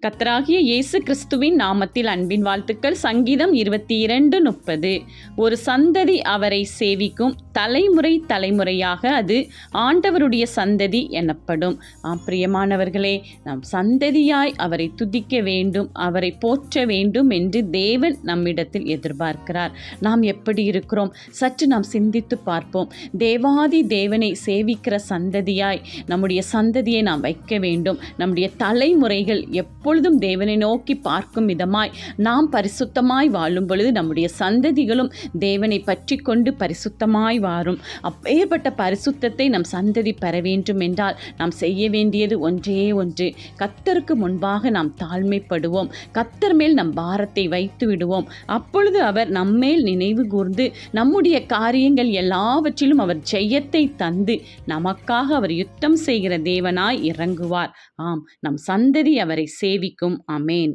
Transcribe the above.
கர்த்தராகிய இயேசு கிறிஸ்துவின் நாமத்தில் அன்பின் வாழ்த்துக்கள். சங்கீதம் 22:30. ஒரு சந்ததி அவரை சேவிக்கும், தலைமுறை தலைமுறையாக அது ஆண்டவருடைய சந்ததி எனப்படும். பிரியமானவர்களே, நாம் சந்ததியாய் அவரை துதிக்க வேண்டும், அவரை போற்ற வேண்டும் என்று தேவன் நம்மிடத்தில் எதிர்பார்க்கிறார். நாம் எப்படி இருக்கிறோம்? சற்று நாம் சிந்தித்து பார்ப்போம். தேவாதி தேவனை சேவிக்கிற சந்ததியாய் நம்முடைய சந்ததியை நாம் வைக்க வேண்டும். நம்முடைய தலைமுறைகள் எப்பொழுதும் தேவனை நோக்கி பார்க்கும் விதமாய் நாம் பரிசுத்தமாய் வாழும் பொழுது நம்முடைய சந்ததிகளும் தேவனை பற்றி கொண்டு பரிசுத்தமாய் வாரும். அப்பேற்பட்ட பரிசுத்தத்தை நம் சந்ததி பெற வேண்டும் என்றால் நாம் செய்ய வேண்டியது ஒன்றே ஒன்று. கர்த்தருக்கு முன்பாக நாம் தாழ்மைப்படுவோம். கர்த்தர் மேல் நம் பாரத்தை வைத்து விடுவோம். அப்பொழுது அவர் நம்மேல் நினைவு கூர்ந்து நம்முடைய காரியங்கள் எல்லாவற்றிலும் அவர் ஜெயத்தை தந்து நமக்காக அவர் யுத்தம் செய்கிற தேவனாய் இறங்குவார். நம் சந்ததி அவரை சேவிக்கும். ஆமென்.